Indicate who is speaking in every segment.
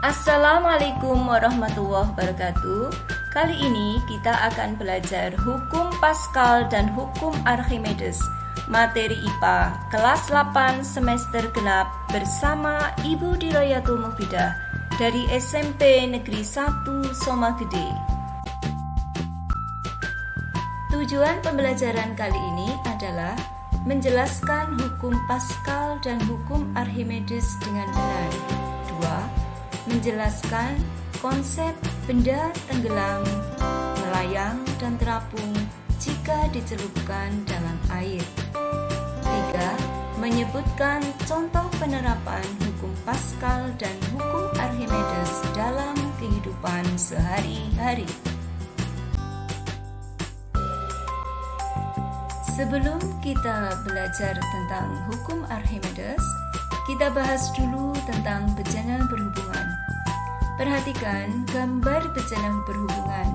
Speaker 1: Assalamualaikum warahmatullahi wabarakatuh. Kali ini kita akan belajar hukum Pascal dan hukum Archimedes, materi IPA kelas 8 semester genap bersama Ibu Diroyatul Mufidah dari SMP Negeri 1 Somagede. Tujuan pembelajaran kali ini adalah menjelaskan hukum Pascal dan hukum Archimedes dengan benar. 2. Menjelaskan konsep benda tenggelam, melayang, dan terapung jika dicelupkan dalam air. 3. Menyebutkan contoh penerapan hukum Pascal dan hukum Archimedes dalam kehidupan sehari-hari. Sebelum kita belajar tentang hukum Archimedes, kita bahas dulu tentang bejana berhubungan. Perhatikan gambar bejana berhubungan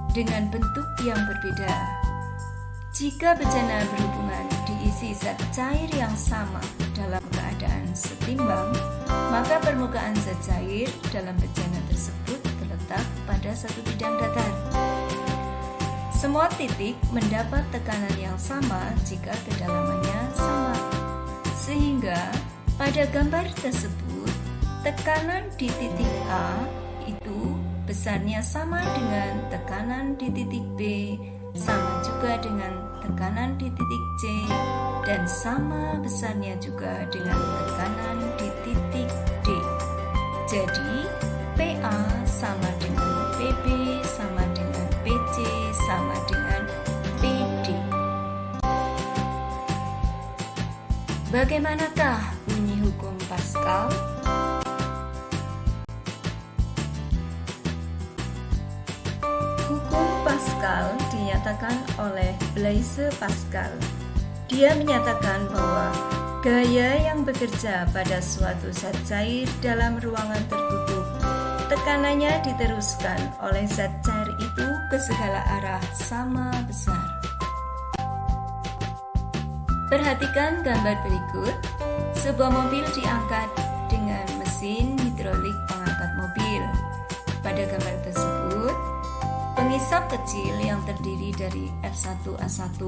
Speaker 1: dengan bentuk yang berbeda. Jika bejana berhubungan diisi zat cair yang sama dalam keadaan setimbang, maka permukaan zat cair dalam bejana tersebut terletak pada satu bidang datar. Semua titik mendapat tekanan yang sama jika kedalamannya sama, sehingga pada gambar tersebut, tekanan di titik A itu besarnya sama dengan tekanan di titik B, sama juga dengan tekanan di titik C, dan sama besarnya juga dengan tekanan di titik D. Jadi, PA sama dengan PB, sama dengan PC, sama dengan PD. Bagaimanakah bunyi hukum Pascal? Hukum Pascal dinyatakan oleh Blaise Pascal. Dia menyatakan bahwa gaya yang bekerja pada suatu zat cair dalam ruangan tertutup, tekanannya diteruskan oleh zat cair itu ke segala arah sama besar. Perhatikan gambar berikut. Sebuah mobil diangkat dengan mesin hidrolik pengangkat mobil. Pada gambar tersebut, pengisap kecil yang terdiri dari F1A1,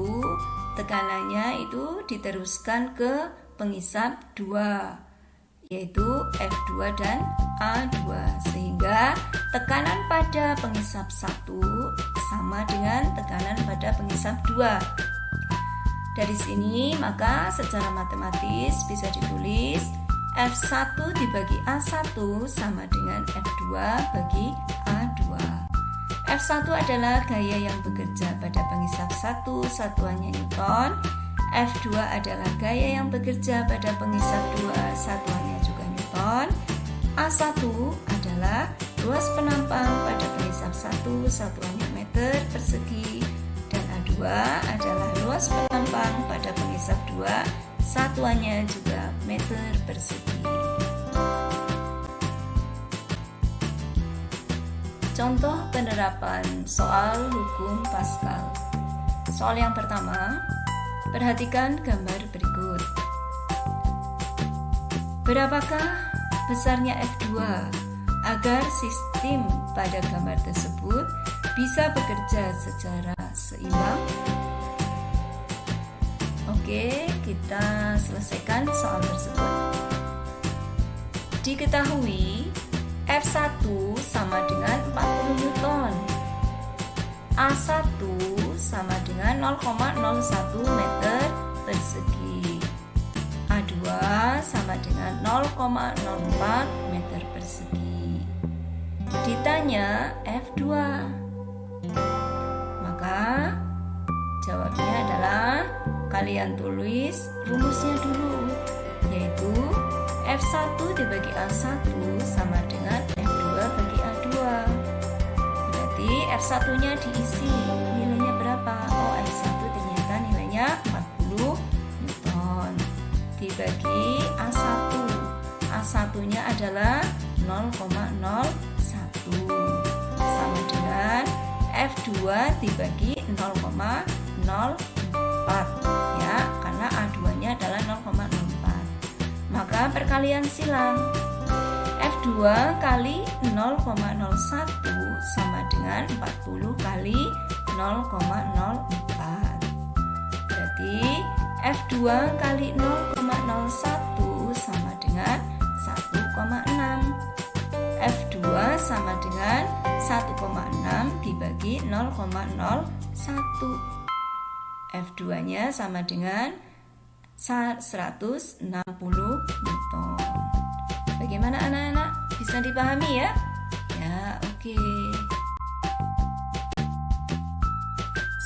Speaker 1: tekanannya itu diteruskan ke pengisap 2, yaitu F2 dan A2, sehingga tekanan pada pengisap 1 sama dengan tekanan pada pengisap 2. Dari sini maka secara matematis bisa ditulis F1 dibagi A1 sama dengan F2 bagi A2. F1 adalah gaya yang bekerja pada pengisap 1, satuannya Newton. F2 adalah gaya yang bekerja pada pengisap 2, satuannya juga Newton. A1 adalah luas penampang pada pengisap 1, satuannya meter persegi. A2 adalah luas penampang pada pengisap 2, satuannya juga meter persegi. Contoh penerapan soal hukum Pascal. Soal yang pertama, perhatikan gambar berikut. Berapakah besarnya F2 agar sistem pada gambar tersebut bisa bekerja secara seimbang? Oke, kita selesaikan soal tersebut. Diketahui F1 sama dengan 40 Newton, A1 sama dengan 0,01 meter persegi, A2 sama dengan 0,04 meter persegi. Ditanya F2, maka jawabnya adalah kalian tulis rumusnya dulu, yaitu F1 dibagi A1 sama dengan F2 bagi A2. Berarti F1 nya diisi, nilainya berapa? Oh, F1 ternyata nilainya 40 Newton dibagi A1. A1 nya adalah 0,01 sama dengan F2 dibagi 0,04, ya, karena A2 nya adalah 0,04. Maka perkalian silang. F2 F2 kali 0,01 sama dengan 40 kali 0,04. Berarti F2 kali 0,01 sama dengan 1,6. F2 sama dengan 1,6 dibagi 0,01. F2-nya sama dengan 160 Newton. Bagaimana anak-anak? Bisa dipahami ya? Ya, oke.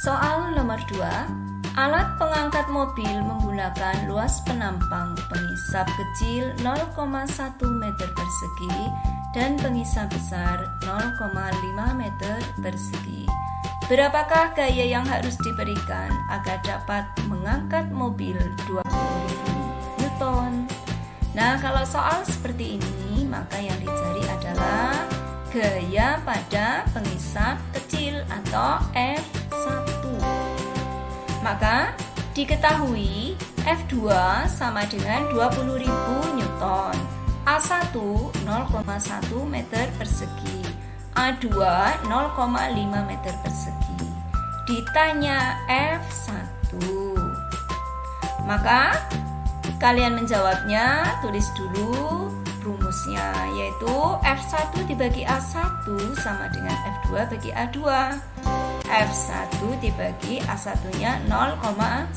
Speaker 1: Soal nomor 2. Alat pengangkat mobil menggunakan luas penampang pengisap kecil 0,1 meter persegi dan pengisap besar 0,5 meter persegi. Berapakah gaya yang harus diberikan agar dapat mengangkat mobil 20.000 Newton? Nah, kalau soal seperti ini, maka yang dicari adalah gaya pada pengisap kecil atau F1. Maka diketahui F2 sama dengan 20.000 Newton, A1 0,1 meter persegi, A2 0,5 meter persegi. Ditanya F1. Maka kalian menjawabnya, tulis dulu rumusnya, yaitu F1 dibagi A1 sama dengan F2 bagi A2. F1 dibagi A1-nya 0,1.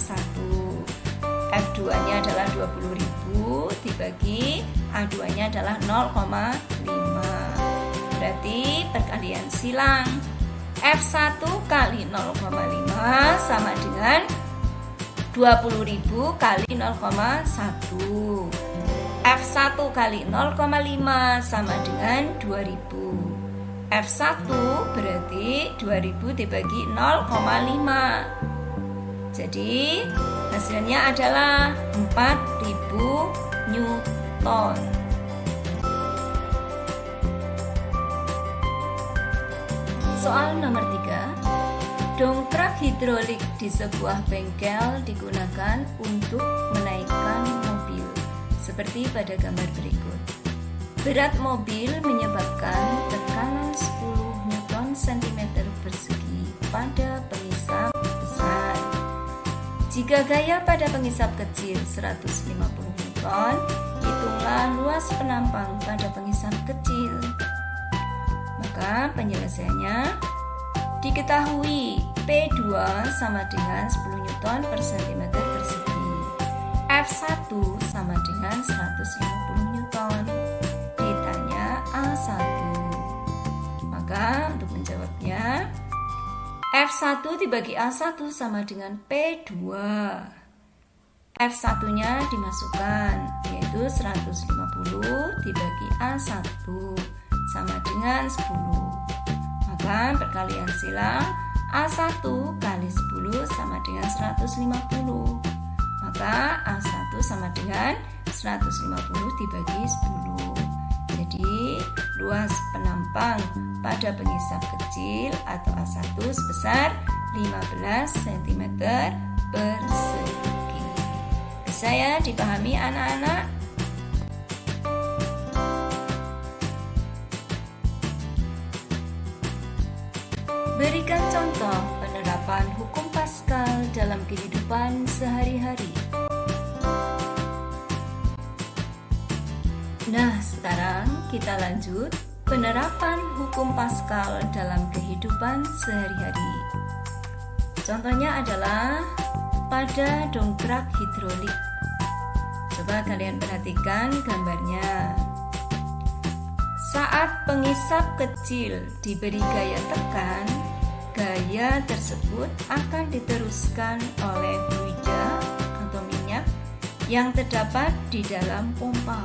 Speaker 1: F2-nya adalah 20.000 dibagi A2-nya adalah 0,5. Berarti perkalian silang. F1 kali 0,5 sama dengan 20.000 kali 0,1. F1 kali 0,5 sama dengan 2000. F1 berarti 2000 dibagi 0,5. Jadi hasilnya adalah 4000 Newton. Soal nomor 3. Dongkrak hidrolik di sebuah bengkel digunakan untuk menaikkan mobil, seperti pada gambar berikut. Berat mobil menyebabkan tekanan 10 Newton cm persegi pada pengisap besar. Jika gaya pada pengisap kecil 150 Newton, hitunglah luas penampang pada pengisap kecil. Maka penyelesaiannya, diketahui P2 sama dengan 10 Newton per cm persegi. F1 sama dengan 150 Newton. Ditanya A1. Maka untuk menjawabnya, F1 dibagi A1 sama dengan P2. F1-nya dimasukkan, yaitu 150 dibagi A1 sama dengan 10. Maka perkalian silang, A1 kali 10 sama dengan 150. Maka A1 sama dengan 150 dibagi 10. Jadi luas penampang pada pengisap kecil atau A1 sebesar 15 cm persegi. Bisa ya dipahami anak-anak? Berikan contoh penerapan hukum Pascal dalam kehidupan sehari-hari. Nah, sekarang kita lanjut penerapan hukum Pascal dalam kehidupan sehari-hari. Contohnya adalah pada dongkrak hidrolik. Coba kalian perhatikan gambarnya. Saat pengisap kecil diberi gaya tekan, gaya tersebut akan diteruskan oleh fluida atau minyak yang terdapat di dalam pompa.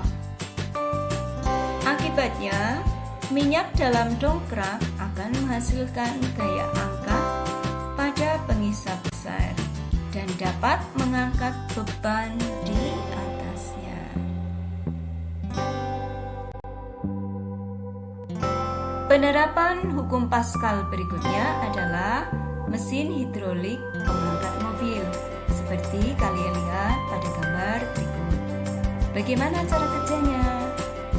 Speaker 1: Akibatnya, minyak dalam dongkrak akan menghasilkan gaya angkat pada pengisap besar dan dapat mengangkat beban di atasnya. Penerapan hukum Pascal berikutnya adalah mesin hidrolik pengangkat mobil, seperti kalian lihat pada gambar berikut. Bagaimana cara kerjanya?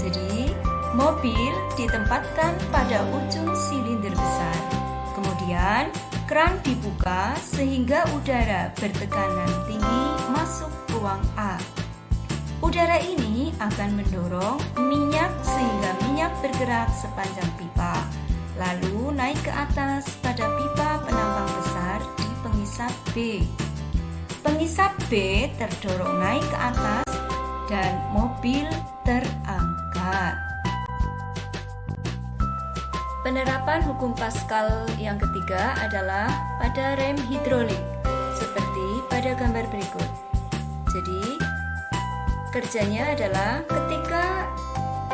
Speaker 1: Jadi, Mobil ditempatkan pada ujung silinder besar. Kemudian, keran dibuka sehingga udara bertekanan tinggi masuk ruang A. Udara ini akan mendorong minyak sehingga minyak bergerak sepanjang pipa, lalu naik ke atas pada pipa penampang besar di pengisap B. Pengisap B terdorong naik ke atas dan mobil terangkat. Penerapan hukum Pascal yang ketiga adalah pada rem hidrolik, seperti pada gambar berikut. Jadi, kerjanya adalah ketika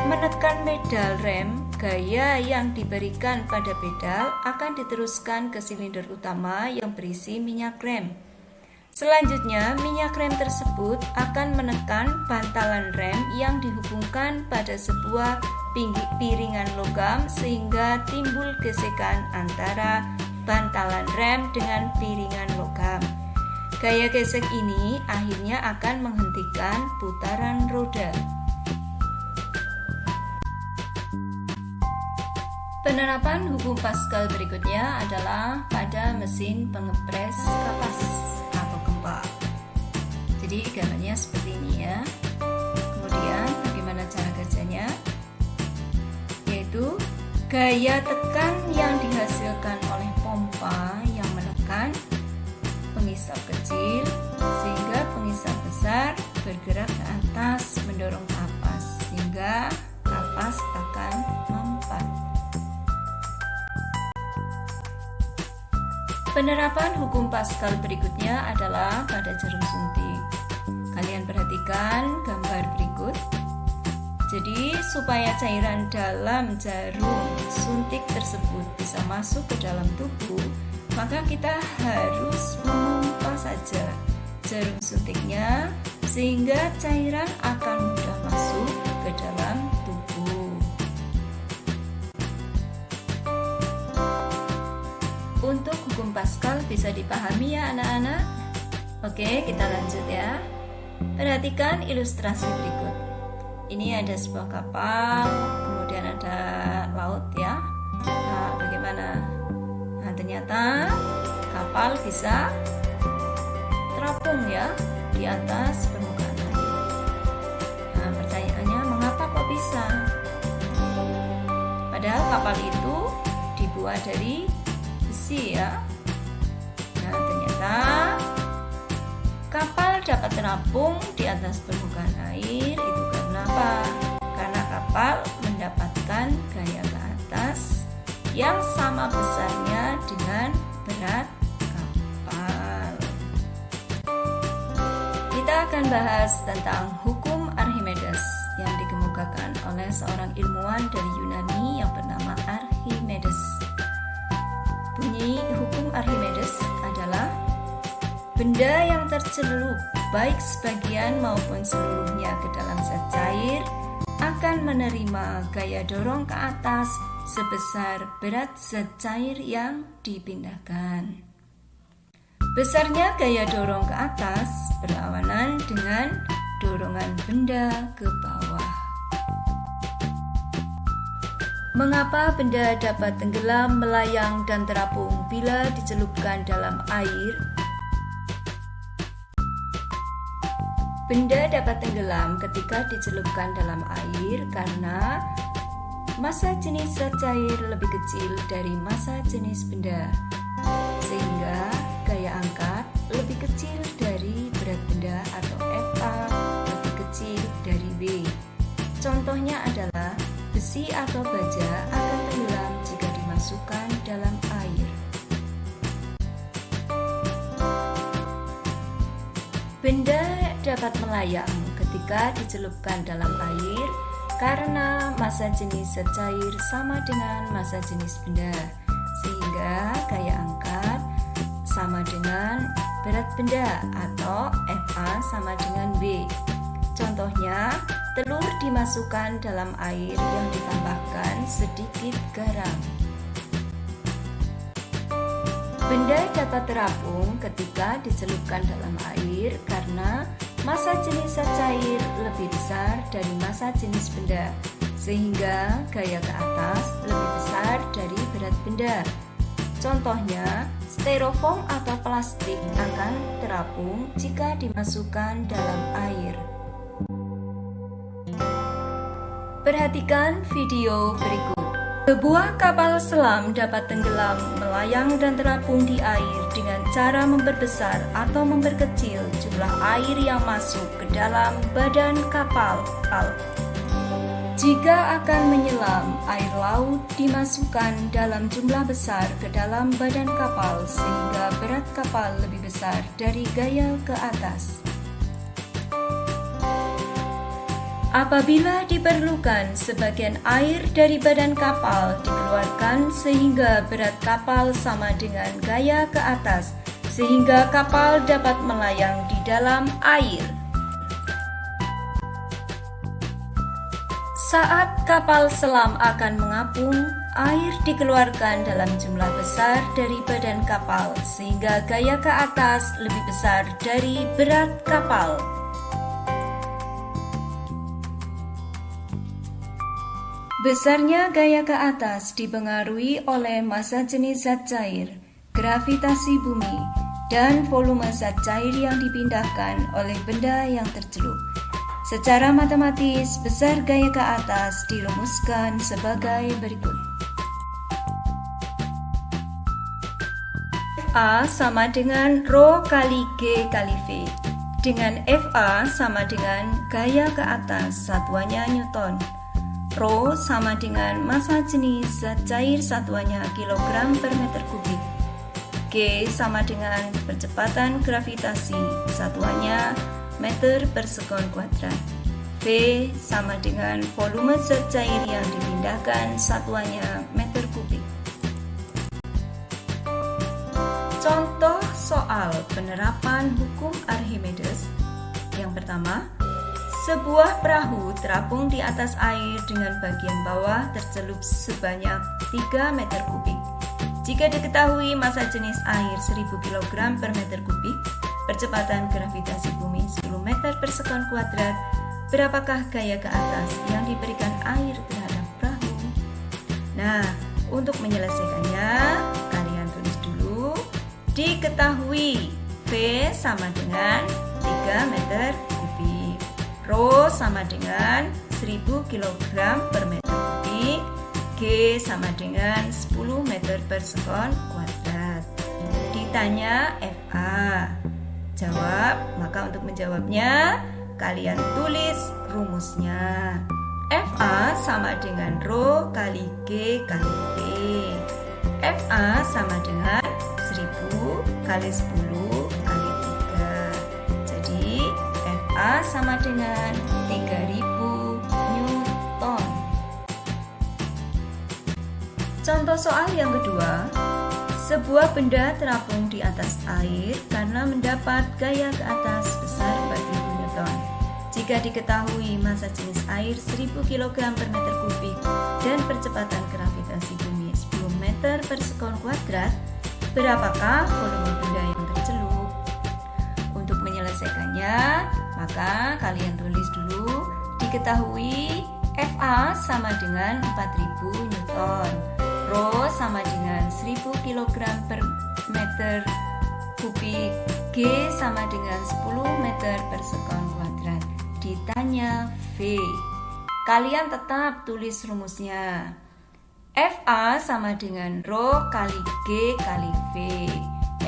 Speaker 1: menekan pedal rem, gaya yang diberikan pada pedal akan diteruskan ke silinder utama yang berisi minyak rem. Selanjutnya, minyak rem tersebut akan menekan bantalan rem yang dihubungkan pada sebuah piringan logam sehingga timbul gesekan antara bantalan rem dengan piringan logam. Gaya gesek ini akhirnya akan menghentikan putaran roda. Penerapan hukum Pascal berikutnya adalah pada mesin pengepres kapas atau gempa. Jadi gambarnya seperti ini ya. Kemudian bagaimana cara kerjanya? Yaitu gaya tekan yang dihasilkan oleh pompa yang menekan pengisap kecil sehingga pengisap besar bergerak ke atas mendorong kapas sehingga kapas akan mempan. Penerapan hukum Pascal berikutnya adalah pada jarum suntik. Kalian perhatikan gambar berikut. Jadi supaya cairan dalam jarum suntik tersebut bisa masuk ke dalam tubuh, maka kita harus memompa saja jarum suntiknya sehingga cairan akan mudah masuk ke dalam tubuh. Untuk hukum Pascal bisa dipahami ya anak-anak? Oke, kita lanjut ya. Perhatikan ilustrasi berikut. Ini ada sebuah kapal, kemudian ada laut ya. Nah, bagaimana? Nah, ternyata kapal bisa terapung ya di atas permukaan air. Nah, pertanyaannya mengapa kok bisa? Padahal kapal itu dibuat dari besi ya. Nah, ternyata kapal dapat terapung di atas permukaan air itu karena apa? Karena kapal mendapatkan gaya ke atas yang sama besarnya dengan berat kapal. Kita akan bahas tentang hukum Archimedes yang dikemukakan oleh seorang ilmuwan dari Yunani yang bernama Archimedes. Bunyi hukum Archimedes adalah benda yang tercelup baik sebagian maupun seluruhnya ke dalam zat cair akan menerima gaya dorong ke atas sebesar berat zat cair yang dipindahkan. Besarnya gaya dorong ke atas berlawanan dengan dorongan benda ke bawah. Mengapa benda dapat tenggelam, melayang, dan terapung bila dicelupkan dalam air? Benda dapat tenggelam ketika dicelupkan dalam air karena massa jenis zat cair lebih kecil dari massa jenis benda, sehingga gaya angkat lebih kecil dari berat benda atau Fa lebih kecil dari W. Contohnya adalah besi atau baja akan tenggelam jika dimasukkan dalam air. Benda dapat melayang ketika dicelupkan dalam air karena massa jenis zat cair sama dengan massa jenis benda, sehingga gaya angkat sama dengan berat benda atau Fa sama dengan W. Contohnya, telur dimasukkan dalam air yang ditambahkan sedikit garam. Benda dapat terapung ketika dicelupkan dalam air karena massa jenis zat cair lebih besar dari massa jenis benda, sehingga gaya ke atas lebih besar dari berat benda. Contohnya, styrofoam atau plastik akan terapung jika dimasukkan dalam air. Perhatikan video berikut. Sebuah kapal selam dapat tenggelam, melayang dan terapung di air dengan cara memperbesar atau memperkecil jumlah air yang masuk ke dalam badan kapal. Jika akan menyelam, air laut dimasukkan dalam jumlah besar ke dalam badan kapal sehingga berat kapal lebih besar dari gaya ke atas. Apabila diperlukan, sebagian air dari badan kapal dikeluarkan sehingga berat kapal sama dengan gaya ke atas, sehingga kapal dapat melayang di dalam air. Saat kapal selam akan mengapung, air dikeluarkan dalam jumlah besar dari badan kapal, sehingga gaya ke atas lebih besar dari berat kapal. Besarnya gaya ke atas dipengaruhi oleh massa jenis zat cair, gravitasi bumi, dan volume zat cair yang dipindahkan oleh benda yang tercelup. Secara matematis, besar gaya ke atas dirumuskan sebagai berikut. Fa sama dengan Rho kali G kali V, dengan Fa sama dengan gaya ke atas, satuannya Newton. Rho sama dengan massa jenis zat cair, satuannya kilogram per meter kubik. G sama dengan percepatan gravitasi, satuannya meter per sekon kuadrat. V sama dengan volume zat cair yang dipindahkan, satuannya meter kubik. Contoh soal penerapan hukum Archimedes. Yang pertama, sebuah perahu terapung di atas air dengan bagian bawah tercelup sebanyak 3 meter kubik. Jika diketahui massa jenis air 1000 kg per meter kubik, percepatan gravitasi bumi 10 meter per sekon kuadrat, berapakah gaya ke atas yang diberikan air terhadap perahu? Nah, untuk menyelesaikannya, kalian tulis dulu. Diketahui V sama dengan 3 meter kubik. Rho sama dengan 1000 kg per meter kubik, G sama dengan 10 meter per sekon kuadrat. Ditanya Fa, jawab. Maka untuk menjawabnya, kalian tulis rumusnya. Fa sama dengan Rho kali G kali V. Fa sama dengan 1000 kali 10 kali 3. Jadi Fa sama dengan 3000 Newton. Contoh soal yang kedua, sebuah benda terapung di atas air karena mendapat gaya ke atas besar 4000 Newton. Jika diketahui massa jenis air 1000 kg per meter kubik dan percepatan gravitasi bumi 10 meter per sekon kuadrat, berapakah volume benda yang tercelup? Untuk menyelesaikannya, maka kalian tulis dulu. Diketahui Fa sama dengan 4000 Newton, Rho sama dengan 1000 kg per meter kubik, G sama dengan 10 meter per sekon kuadrat. Ditanya V, kalian tetap tulis rumusnya. Fa sama dengan Rho kali G kali V.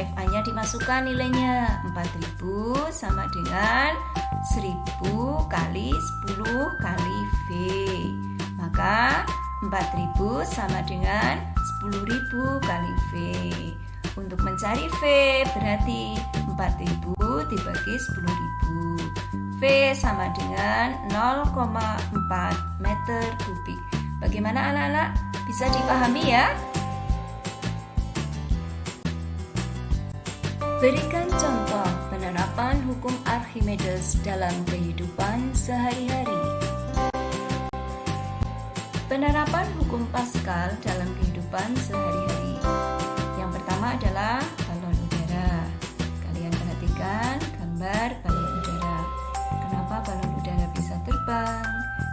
Speaker 1: Fa-nya dimasukkan nilainya 4000 sama dengan 1000 kali 10 kali V. Maka 4000 sama dengan 10.000 kali V. Untuk mencari V berarti 4000 dibagi 10.000. V sama dengan 0,4 meter kubik. Bagaimana anak-anak? Bisa dipahami ya? Berikan contoh penerapan hukum Archimedes dalam kehidupan sehari-hari. Penerapan hukum Pascal dalam kehidupan sehari-hari. Yang pertama adalah balon udara. Kalian perhatikan gambar balon udara. Kenapa balon udara bisa terbang?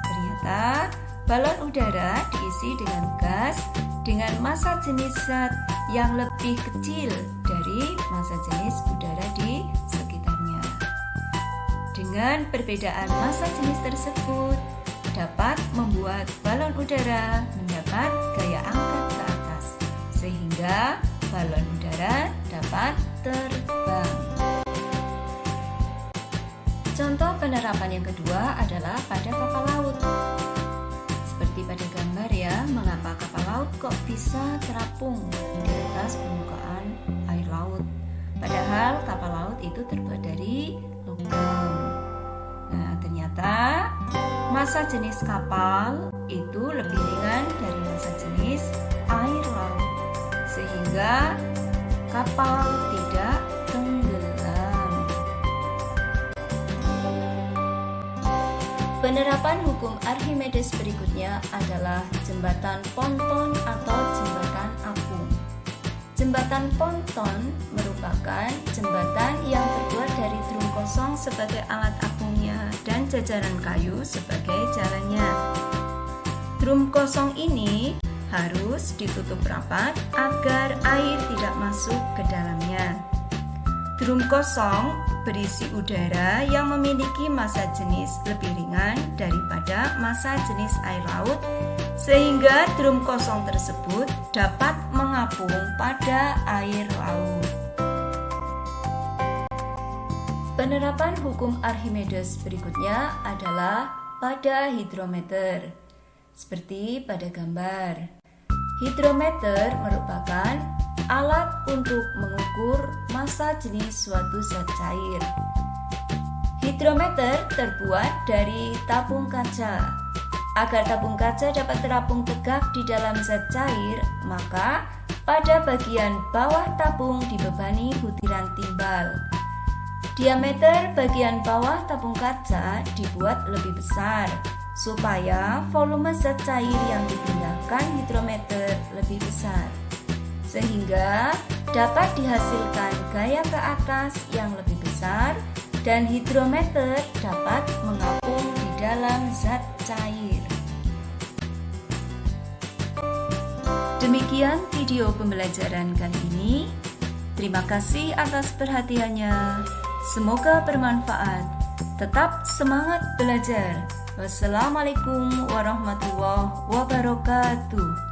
Speaker 1: Ternyata balon udara diisi dengan gas dengan massa jenis zat yang lebih kecil dari massa jenis udara di sekitarnya. Dengan perbedaan massa jenis tersebut dapat membuat balon udara mendapat gaya angkat ke atas, sehingga balon udara dapat terbang. Contoh penerapan yang kedua adalah pada kapal laut. Seperti pada gambar ya, mengapa kapal laut kok bisa terapung di atas permukaan air laut? Padahal kapal laut itu terbuat dari logam. Nah, ternyata massa jenis kapal itu lebih ringan dari massa jenis air laut, sehingga kapal tidak tenggelam. Penerapan hukum Archimedes berikutnya adalah jembatan ponton atau jembatan apung. Jembatan ponton merupakan jembatan yang terbuat dari drum kosong sebagai alat apungnya dan jajaran kayu sebagai jalannya. Drum kosong ini harus ditutup rapat agar air tidak masuk ke dalamnya. Drum kosong berisi udara yang memiliki massa jenis lebih ringan daripada massa jenis air laut, sehingga drum kosong tersebut dapat mengapung pada air laut. Penerapan hukum Archimedes berikutnya adalah pada hidrometer. Seperti pada gambar. Hidrometer merupakan alat untuk mengukur massa jenis suatu zat cair. Hidrometer terbuat dari tabung kaca. Agar tabung kaca dapat terapung tegak di dalam zat cair, maka pada bagian bawah tabung dibebani butiran timbal. Diameter bagian bawah tabung kaca dibuat lebih besar supaya volume zat cair yang dipindahkan hidrometer lebih besar, sehingga dapat dihasilkan gaya ke atas yang lebih besar dan hidrometer dapat mengapung di dalam zat cair. Demikian video pembelajaran kali ini. Terima kasih atas perhatiannya. Semoga bermanfaat. Tetap semangat belajar. Wassalamualaikum warahmatullahi wabarakatuh.